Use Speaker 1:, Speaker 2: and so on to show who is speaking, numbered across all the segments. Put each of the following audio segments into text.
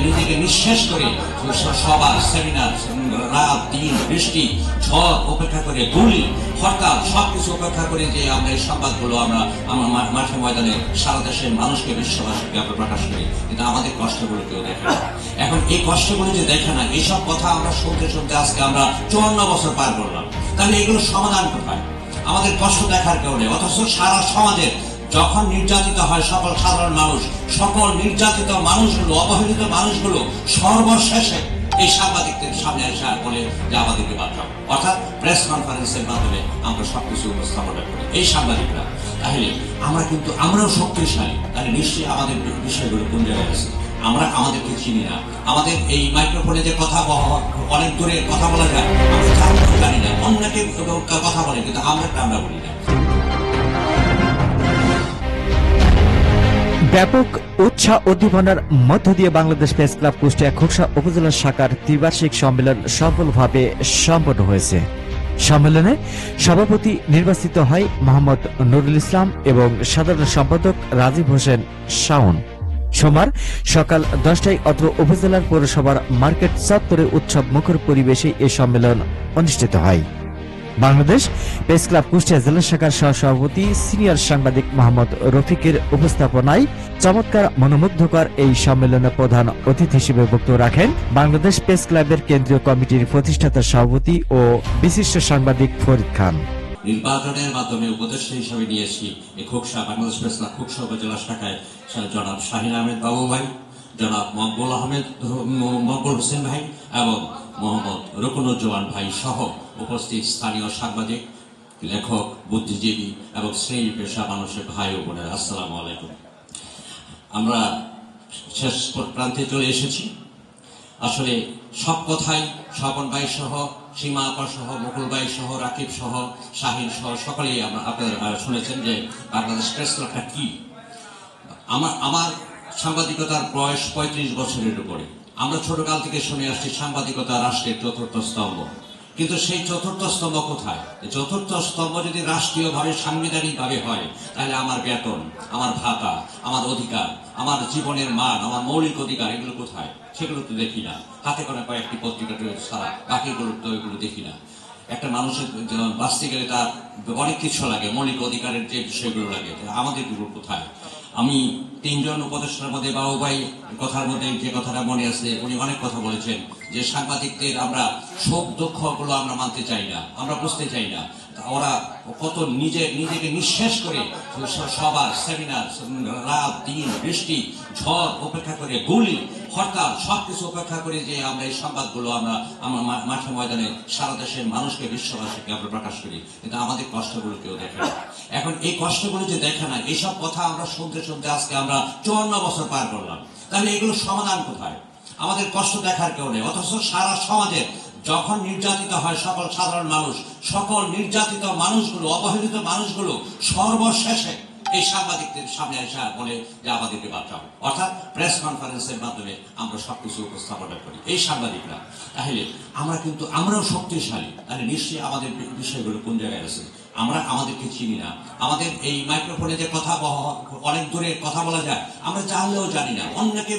Speaker 1: নিজেকে নিঃশেষ করে সভা সেমিনার রাত দিন বৃষ্টি ঝড় উপেক্ষা করে গুলি হরতাল সবকিছু উপেক্ষা করে যে আমরা এই সংবাদগুলো আমরা মাঠে ময়দানে সারা দেশের মানুষকে বিশ্ববাসীকে আমরা প্রকাশ করি, কিন্তু আমাদের কষ্টগুলো কেউ দেখে না। এখন এই কষ্টগুলো যে দেখে না, এইসব কথা আমরা শুনতে শুনতে আজকে আমরা 54 বছর পার করলাম। তাহলে এগুলো সমাধান কোথায়? আমাদের কষ্ট দেখার কেউ নেই, অথচ সারা সমাজের যখন নির্যাতিত হয় সকল সাধারণ মানুষ, সকল নির্যাতিত মানুষগুলো, অবহেলিত মানুষগুলো সর্বশেষে এই সাংবাদিকদের সামনে এসে বলে যে আমাদেরকে বাঁচাও, অর্থাৎ প্রেস কনফারেন্সের মাধ্যমে আমরা সবকিছু উপস্থাপনা করি এই সাংবাদিকরা। তাহলে আমরাও শক্তিশালী, তাহলে নিশ্চয়ই আমাদের বিষয়গুলো কোন জায়গায় আছে? আমরা আমাদেরকে চিনি না। আমাদের এই মাইক্রোফোনে যে কথা অনেক দূরে কথা বলা যায়, আমরা জানি না। অন্যকে কথা বলে, কিন্তু আমরা বলি না।
Speaker 2: ব্যাপক উৎসাহ উদ্দীপনার মধ্য দিয়ে বাংলাদেশ প্রেস ক্লাব কুষ্টিয়া খোকসা উপজেলা শাখার ত্রিবার্ষিক সম্মেলন সফলভাবে সম্পন্ন হয়েছে। সম্মেলনে সভাপতি নির্বাচিত হয় মোহাম্মদ নুরুল ইসলাম এবং সাধারণ সম্পাদক রাজীব হোসেন শাওন। সোমবার সকাল 10টায় অত্র উপজেলার পৌরসভার মার্কেট চত্বরে উৎসব মুখর পরিবেশে এই সম্মেলন অনুষ্ঠিত হয়। বাংলাদেশ প্রেস ক্লাব কুষ্টিয়া জেলা শাখার সহসভাপতি সিনিয়র সাংবাদিক মোহাম্মদ রফিকের উপস্থাপনায় চমৎকার মনোমুগ্ধকর এই সম্মেলনে প্রধান অতিথি হিসেবে বক্তব্য রাখেন বাংলাদেশ প্রেস ক্লাবের কেন্দ্রীয় কমিটির প্রতিষ্ঠাতা সভাপতি ও বিশিষ্ট সাংবাদিক ফরিদ খান।
Speaker 1: নির্বাচনের মাধ্যমে উপদেষ্টা হিসেবে নিয়েছি এই খোকসা বাংলাদেশ প্রেস ক্লাব খোকসা উপজেলা শাখায় জনাব শাহিন আহমেদ বাবু ভাই, জনাব মকবুল হোসেন ভাই এবং মোহাম্মদ রুকনুজ্জামান ভাই সহ উপস্থিত স্থানীয় সাংবাদিক, লেখক, বুদ্ধিজীবী এবং শ্রেণী পেশা মানুষের ভাই ও বোনের, আসসালামু আলাইকুম। আমরা শেষ প্রান্তে চলে এসেছি। আসলে সব কথাই স্বপন ভাই সহ, সীমা আপা সহ, মুকুল ভাই সহ, রাকিব সহ, শাহিন সহ সকলেই আপনারা শুনেছেন যে বাংলাদেশ প্রেস ক্লাবটা কি। আমার সাংবাদিকতার বয়স 35 বছরের উপরে। আমরা ছোটকাল থেকে শুনে আসছি সাংবাদিকতা রাষ্ট্রের চতুর্থ স্তম্ভ, কিন্তু সেই চতুর্থ স্তম্ভ কোথায়? চতুর্থ স্তম্ভ যদি রাষ্ট্রীয়ভাবে সাংবিধানিকভাবে হয়, তাহলে আমার বেতন, আমার ভাতা, আমার অধিকার, আমার জীবনের মান, আমার মৌলিক অধিকার এগুলো কোথায়? সেগুলো তো দেখি না। হাতে করে কয়েকটি পত্রিকা ছাড়া বাকিগুলো তো এগুলো দেখি না। একটা মানুষের বাঁচতে গেলে তার অনেক কিছু লাগে, মৌলিক অধিকারের যে বিষয়গুলো লাগে, আমাদের গুলো কোথায়? আমি 3 জন উপদেষ্টার মধ্যে বাবু ভাই কথার মধ্যে যে কথাটা মনে আছে, উনি অনেক কথা বলেছেন যে সাংবাদিকদের আমরা শোক দুঃখ গুলো আমরা মানতে চাই না, আমরা বুঝতে চাই না। ওরা কত নিজেকে নিঃশেষ করে সভা সেমিনার রাত দিন বৃষ্টি ঝড় উপেক্ষা করে গুলি হরতাল সবকিছু উপেক্ষা করে যে আমরা এই সংবাদগুলো আমরা মাঠে ময়দানে সারা দেশের মানুষকে বিশ্ববাসীকে আমরা প্রকাশ করি, কিন্তু আমাদের কষ্টগুলো কেউ দেখে না। এখন এই কষ্টগুলো যে দেখে না, এইসব কথা আমরা শুনতে শুনতে আজকে আমরা 54 বছর পার করলাম। তাহলে এগুলো সমাধান কোথায়? আমাদের কষ্ট দেখার কেউ নেই, অথচ সারা সমাজের যখন নির্যাতিত হয় সকল সাধারণ মানুষ, সকল নির্যাতিত মানুষগুলো, অবহেলিত মানুষগুলো সর্বশেষে এই সাংবাদিকদের সামনে এসে বলে যে আমাদেরকে বাঁচাও, অর্থাৎ প্রেস কনফারেন্সের মাধ্যমে আমরা সবকিছু উপস্থাপনা করি এই সাংবাদিকরা। তাহলে আমরাও শক্তিশালী, তাহলে নিশ্চয়ই আমাদের বিষয়গুলো কোন জায়গায় আছে? আমরা আমাদেরকে চিনি না। আমাদের এই মাইক্রোফোনে যে কথা অনেক দূরে কথা বলা যায়, আমরা জানলেও জানি না। অন্যকে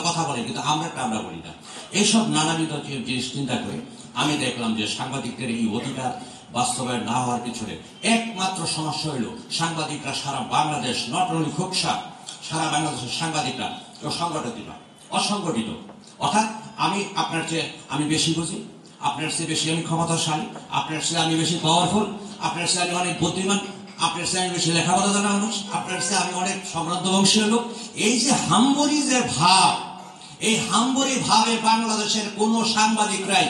Speaker 1: কথা বলে, কিন্তু আমরা বলি না। এইসব নানাবিধ জিনিস চিন্তা করে আমি দেখলাম যে সাংবাদিকদের এই অধিকার বাস্তবায়ন না হওয়ার পিছনে একমাত্র সমস্যা হইল সাংবাদিকরা সারা বাংলাদেশ, নট অনলি খোকসা, সারা বাংলাদেশের সাংবাদিকরা অসংগঠিত। অর্থাৎ আপনার চেয়ে আমি বেশি বুঝি, আপনার চেয়ে বেশি আমি ক্ষমতাশালী, আপনার চেয়ে আমি বেশি পাওয়ারফুল, আপনার চেয়ে আমি অনেক বুদ্ধিমান, আপনার চেয়ে আমি বেশি লেখাপড়া জানা মানুষ, আপনার চেয়ে আমি অনেক সম্ভ্রান্ত বংশীয় লোক। এই যে হাম্বরি যে ভাব, এই হাম্বরি ভাবে বাংলাদেশের কোন সাংবাদিকরাই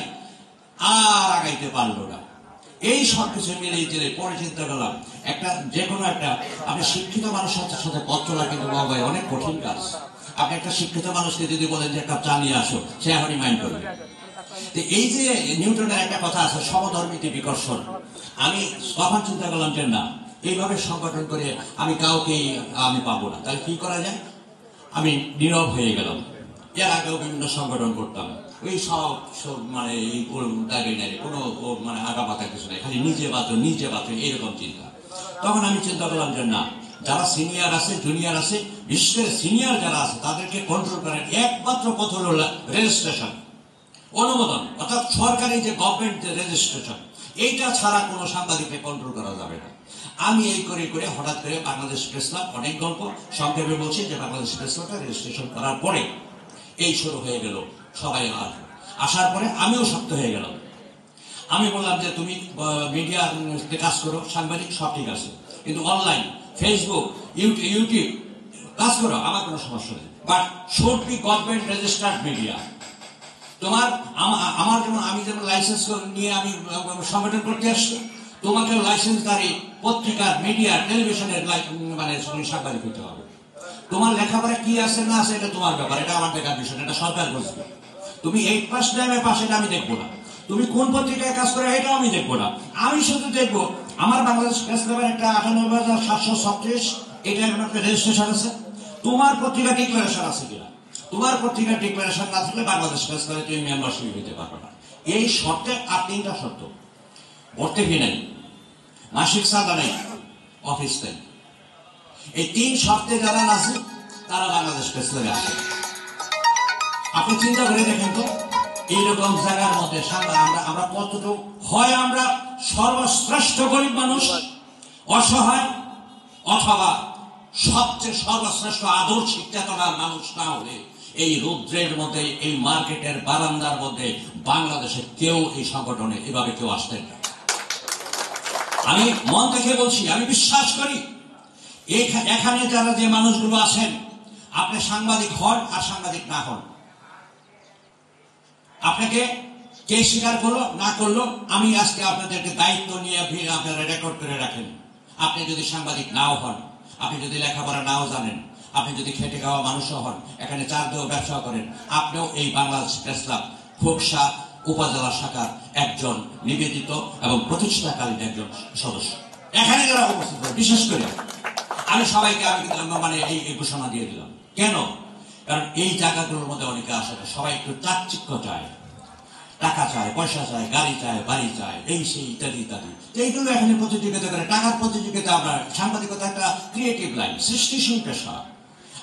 Speaker 1: আর আগাইতে পারলো না। এই সবকিছু মিলিয়ে দিলে পরে চিন্তা করলাম যে কোনো একটা আপনি শিক্ষিত মানুষের সাথে পথ চলা কিন্তু বাবা অনেক কঠিন কাজ। আপনি একটা শিক্ষিত মানুষকে যদি বলেন যে একটা চা নিয়ে আসো, সে এখনই মাইন্ড করবে। এই যে নিউটনের একটা কথা আছে, সমধর্মিতে বিকর্ষণ। আমি তখন চিন্তা করলাম যে না, এইভাবে সংগঠন করে আমি কাউকে আমি পাবো না। তাহলে কি করা যায়? আমি নীরব হয়ে গেলাম। এর আগেও বিভিন্ন সংগঠন করতাম, ওই সব মানে কোনো মানে আগা পাতা কিছু নেই, খালি নিজে বাঁচো এরকম চিন্তা। তখন আমি চিন্তা করলাম যে না, যারা সিনিয়র আছে, জুনিয়র আছে, বিশেষ করে সিনিয়র যারা আছে তাদেরকে কন্ট্রোল করার একমাত্র পথ হল রেজিস্ট্রেশন, অনুমোদন, অর্থাৎ সরকারি যে গভর্নমেন্ট রেজিস্ট্রেশন, এইটা ছাড়া কোনো সাংবাদিককে কন্ট্রোল করা যাবে না। আমি এই করে করে হঠাৎ করে বাংলাদেশ প্রেস ক্লাব, অনেক গল্প সংক্ষেপে বলছি যে বাংলাদেশ প্রেস ক্লাবটা রেজিস্ট্রেশন করার পরে এই শুরু হয়ে গেল। সবাই আসার পরে আমিও শক্ত হয়ে গেলাম। আমি বললাম যে তুমি মিডিয়াতে কাজ করো, সাংবাদিক, সব ঠিক আছে, কিন্তু অনলাইন, ফেসবুক, ইউটিউব কাজ করো, আমার কোনো সমস্যা নেই, but should be government registered media. তোমার আমার যেমন, আমি যেমন লাইসেন্স নিয়ে আমি সংগঠন করতে আসছি, তোমাকে লাইসেন্সদারি পত্রিকার, মিডিয়া, টেলিভিশনের মানে সাংবাদিক হতে হবে। তোমার লেখাপড়া কি আছে না আছে এটা তোমার ব্যাপার, এটা আমার দেখার বিষয়, এটা সরকার বুঝবে। তুমি 8 পাস 9 পাস এটা আমি দেখবো না, তুমি কোন পত্রিকায় কাজ করো এটাও আমি দেখবো না। আমি শুধু দেখবো আমার বাংলাদেশ প্রেস ক্লাবের একটা 98,736 এটা একটা রেজিস্ট্রেশন আছে, তোমার পত্রিকা ডিক্লারেশন আছে কিনা। তোমার পত্রিকা ডিক্লারেশন না থাকলে বাংলাদেশ প্রেস ক্লাবে তুমি মেম্বারশিপ দিতে পারবে না। এই শর্তে, আর 3টা শর্ত, ভর্তুকি নেই, মাসিক চাঁদা নেই, অফিস নেই। এই 3 শর্তে যারা আছে তারা বাংলাদেশ প্রেস ক্লাবে আসে। আপনি চিন্তা করে দেখেন তো, এইরকম জায়গার মধ্যে আমরা কতটুকু হয়, আমরা সর্বশ্রেষ্ঠ গরিব মানুষ, অসহায়, অথবা সবচেয়ে সর্বশ্রেষ্ঠ আদর্শিক চেতনার মানুষ না হলে এই রৌদ্রের মধ্যে, এই মার্কেটের বারান্দার মধ্যে বাংলাদেশে কেউ এই সংগঠনে এভাবে কেউ আসতেন না। আমি মন থেকে বলছি, আমি বিশ্বাস করি এখানে যারা যে মানুষগুলো আছেন, আপনি সাংবাদিক হন আর সাংবাদিক না হন, আপনাকে কে স্বীকার করলো না করলো, আমি আজকে আপনাদেরকে দায়িত্ব নিয়ে আপনারা রেকর্ড করে রাখেন। আপনি যদি সাংবাদিক নাও হন, আপনি যদি লেখাপড়া নাও জানেন, আপনি যদি খেটে খাওয়া মানুষও হন, এখানে চার দেহ ব্যবসা করেন, আপনিও এই বাংলাদেশ প্রেস ক্লাব খোকসা উপজেলা শাখার একজন নিবেদিত এবং প্রতিষ্ঠাকালীন একজন সদস্য। এখানে যারা উপস্থিত, বিশেষ করে আমি সবাইকে মানে এই ঘোষণা দিয়ে দিলাম। কেন? কারণ এই জায়গাগুলোর মধ্যে অনেকে আসে, সবাই একটু চাকচিক্য চায়, টাকা চায়, পয়সা চায়, গাড়ি চায়, বাড়ি চায়, এই সেই ইত্যাদি ইত্যাদি। এইগুলো এখানে প্রতিযোগিতা করে, টাকার প্রতিযোগিতা। আমরা সাংবাদিকতা একটা ক্রিয়েটিভ লাইন, সৃষ্টিশীল পেশা।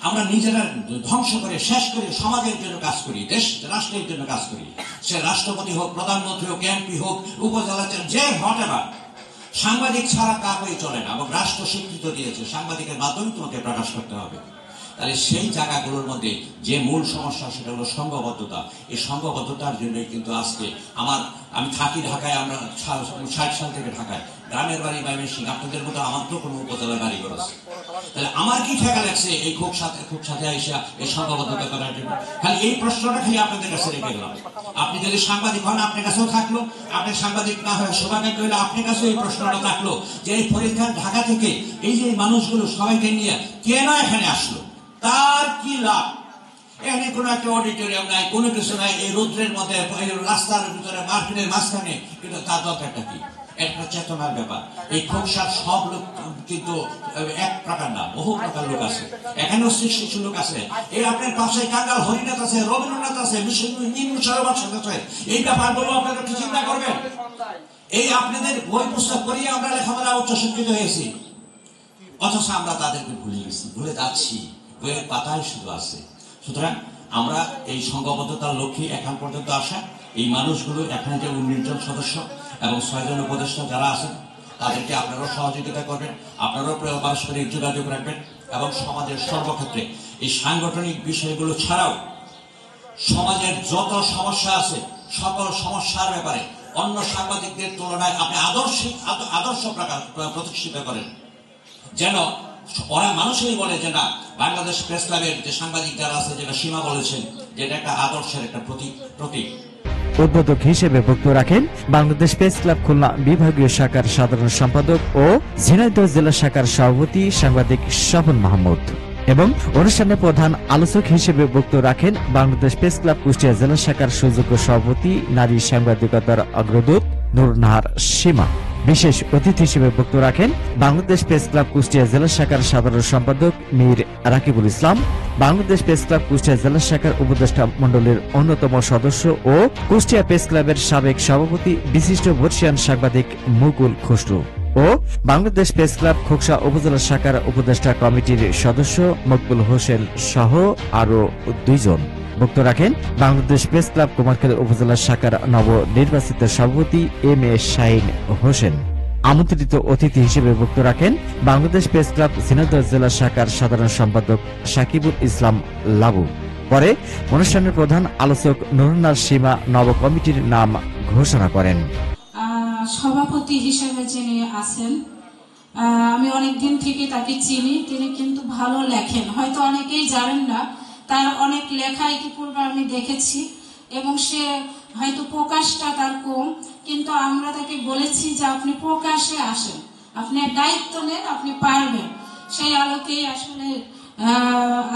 Speaker 1: আমরা নিজেরা ধ্বংস করে শেষ করে সমাজের জন্য কাজ করি, দেশ রাষ্ট্রের জন্য কাজ করি। সে রাষ্ট্রপতি হোক, প্রধানমন্ত্রী হোক, এমপি হোক, উপজেলা, যে হোয়াটএভার, সাংবাদিক ছাড়া কাউই চলে না। এবং রাষ্ট্র স্বীকৃত দিয়েছে সাংবাদিকের মাধ্যমে তোমাকে প্রকাশ করতে হবে। তাহলে সেই জায়গাগুলোর মধ্যে যে মূল সমস্যা, সেটা হলো সংঘবদ্ধতা। এই সংঘবদ্ধতার জন্যই কিন্তু আজকে আমি থাকি ঢাকায়, আমরা 60 সাল থেকে ঢাকায়, গ্রামের বাড়ি ময়মনসিংহ, আপনাদের মতো আমার তো কোনো উপজেলার বাড়ি আছে। তাহলে আমার কি ঠেকা লাগছে এই খুব সাথে আইসা এই সংঘবদ্ধতা করার জন্য? খালি এই প্রশ্নটা খালি আপনাদের কাছে রেখে গেলাম। আপনি যদি সাংবাদিক হন, আপনার কাছেও থাকলো, আপনি সাংবাদিক না হয় সৌভাগ্য হইলে আপনার কাছেও এই প্রশ্নটা থাকলো যে এই ফরিদখান ঢাকা থেকে এই যে মানুষগুলো সবাইকে নিয়ে কেন এখানে আসলো, তার কি লাভ? এখানে কোনো একটা অডিটোরিয়াম নাই, কোনো কিছু নাই, এই রৌদ্রের মধ্যে, রাস্তার ভিতরে, মার্কেটের মাঝখানে, কিন্তু তার দরকারটা কি? একটা চেতনার ব্যাপার। এই খোকসার সব লোক কিন্তু এক প্রকার না, বহু প্রকার লোক আছে, এখানেও সৃষ্টি লোক আছে। এই আপনার পাশে কাঙ্গাল হরিনাথ আছে, রবীন্দ্রনাথ আছে, আছে। এই ব্যাপারগুলো আপনারা কি চিন্তা করবেন? এই আপনাদের বই পুস্তক পড়িয়ে আমরা লেখাপড়া উচ্চশিক্ষিত হয়েছি, অথচ আমরা তাদেরকে ভুলে গেছি, ভুলে যাচ্ছি, বইয়ের পাতায় শুধু আছে। সুতরাং আমরা এই সংঘবদ্ধতার লক্ষ্যে এখন পর্যন্ত আসা, এই মানুষগুলো এখানে যে 19 জন সদস্য এবং 6 জন উপদেষ্টা যারা আছেন, তাদেরকে আপনারাও সহযোগিতা করবেন, আপনারাও পারস্পরিক যোগাযোগ রাখবেন এবং সমাজের সর্বক্ষেত্রে এই সাংগঠনিক বিষয়গুলো ছাড়াও সমাজের যত সমস্যা আছে, সকল সমস্যার ব্যাপারে অন্য সাংবাদিকদের তুলনায় আপনি আদর্শ প্রকার প্রতিষ্ঠিত করেন, যেন ওরা মানুষই বলে যে না, বাংলাদেশ প্রেস ক্লাবের যে সাংবাদিক যারা আছে, যেটা সীমা বলেছেন, যেটা একটা আদর্শের একটা প্রতীক।
Speaker 2: উদ্বোধক হিসেবে বক্তব্য রাখেন বাংলাদেশ প্রেস ক্লাব খুলনা বিভাগীয় শাখার সাধারণ সম্পাদক ও ঝিনাইদহ জেলা শাখার সভাপতি সাংবাদিক স্বপন মাহমুদ। এবং অনুষ্ঠানে প্রধান আলোচক হিসেবে বক্তব্য রাখেন বাংলাদেশ প্রেস ক্লাব কুষ্টিয়া জেলা শাখার সুযোগ্য সভাপতি, নারী সাংবাদিকতার অগ্রদূত নূর নাহার সীমা। বিশেষ অতিথি হিসেবে বক্তব্য রাখেন বাংলাদেশ প্রেস ক্লাব কুষ্টিয়া জেলা শাখার সাধারণ সম্পাদক মীর রাকিবুল ইসলাম, বাংলাদেশ প্রেস ক্লাব কুষ্টিয়া জেলা শাখার উপদেষ্টা মণ্ডলীর অন্যতম সদস্য ও কুষ্টিয়া প্রেস ক্লাবের সাবেক সভাপতি বিশিষ্ট বর্ষিয়ান সাংবাদিক মুকুল খসরু। ও বাংলাদেশ প্রেস ক্লাব খোকসা উপজেলা শাখার উপদেষ্টা কমিটির সদস্য মকবুল হোসেন সহ আরো 2 জন। বক্তব্য রাখেন বাংলাদেশ প্রেস ক্লাব কুমারখালী উপজেলা শাখার নবনির্বাচিত সভাপতি এম এ শাহিন হোসেন। আমন্ত্রিত অতিথি হিসেবে বক্তব্য রাখেন বাংলাদেশ প্রেস ক্লাব ঝিনাইদহ জেলা শাখার সাধারণ সম্পাদক সাকিবুল ইসলাম লাবু। পরে অনুষ্ঠানের প্রধান আলোচক নুরুন্নার সীমা নব কমিটির নাম ঘোষণা করেন।
Speaker 3: সভাপতি হিসেবে যিনি আছেন, আমি অনেকদিন থেকে তাকে চিনি। তিনি কিন্তু ভালো লেখেন, হয়তো অনেকেই জানেন না। তার অনেক লেখা ইতিপূর্বে আমি দেখেছি এবং সে হয়তো প্রকাশটা তার কম, কিন্তু আমরা তাকে বলেছি যে আপনি প্রকাশে আসেন, আপনি দায়িত্ব নেন, আপনি পারবেন। সেই আলোকেই আসলে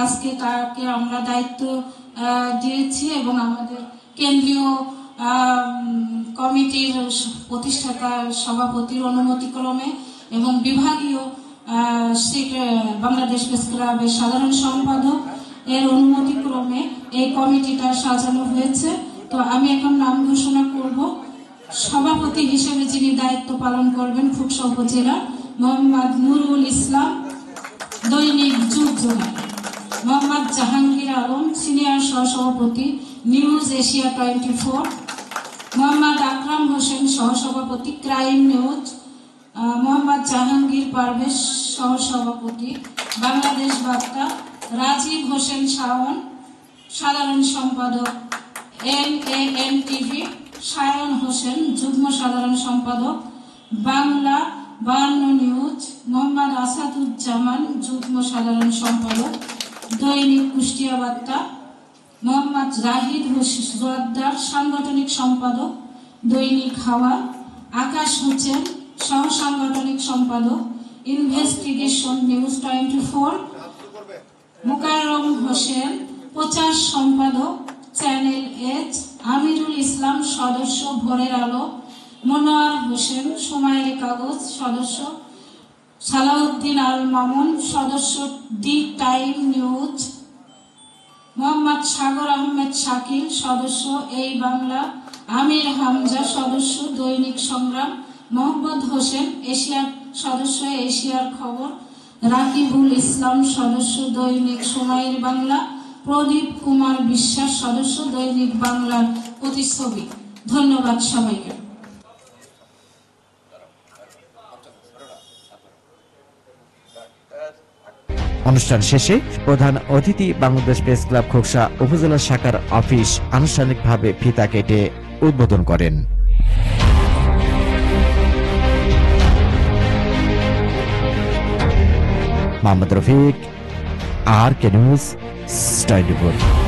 Speaker 3: আজকে তাকে আমরা দায়িত্ব দিয়েছি এবং আমাদের কেন্দ্রীয় কমিটির প্রতিষ্ঠাতা সভাপতির অনুমতিক্রমে এবং বিভাগীয় বাংলাদেশ প্রেস ক্লাবের সাধারণ সম্পাদক এর অনুমতিক্রমে এই কমিটিটা সাজানো হয়েছে। তো আমি এখন নাম ঘোষণা করব। সভাপতি হিসেবে যিনি দায়িত্ব পালন করবেন খোকসা উপজেলা, মোহাম্মদ নুরুল ইসলাম, দৈনিক যুগজোড়া। মোহাম্মদ জাহাঙ্গীর আলম, সিনিয়র সহসভাপতি, নিউজ এশিয়া 24। মোহাম্মদ আকরাম হোসেন, সহসভাপতি, ক্রাইম নিউজ। মোহাম্মদ জাহাঙ্গীর পারভেজ, সহসভাপতি, বাংলাদেশ বার্তা। রাজীব হোসেন শাওন, সাধারণ সম্পাদক, NAN টিভি। সায়ন হোসেন, যুগ্ম সাধারণ সম্পাদক, বাংলা 52 নিউজ। মোহাম্মদ আসাদুজ্জামান, যুগ্ম সাধারণ সম্পাদক, দৈনিক কুষ্টিয়া বার্তা। মোহাম্মদ জাহিদ জোয়াদ্দার, সাংগঠনিক সম্পাদক, দৈনিক হাওয়া। আকাশ হোসেন, সহ সাংগঠনিক সম্পাদক, ইনভেস্টিগেশন নিউজ 24। মোকাররম হোসেন, প্রচার সম্পাদক, চ্যানেল এজ। আমিরুল ইসলাম, সদস্য, ভোরের আলো। মনোয়ার হোসেন, সময়ের কাগজ, সদস্য। সালাউদ্দিন আল মামুন, সদস্য, দি টাইম নিউজ। মোহাম্মদ সাগর আহমেদ শাকিল, সদস্য, এই বাংলা। আমির হামজা, সদস্য, দৈনিক সংগ্রাম। মোহাম্মদ হোসেন, এশিয়ার সদস্য, এশিয়ার খবর। রাকিবুল ইসলাম, সদস্য, দৈনিক সময়ের বাংলা। প্রদীপ কুমার বিশ্বাস, সদস্য, দৈনিক বাংলার প্রতিচ্ছবি। ধন্যবাদ সবাইকে।
Speaker 2: অনুষ্ঠান শেষে প্রধান অতিথি বাংলাদেশ প্রেস ক্লাব খোকসা উপজেলা শাখার অফিস আনুষ্ঠানিকভাবে ফিতা কেটে উদ্বোধন করেন। Mohammad Rafiq, RK news 24।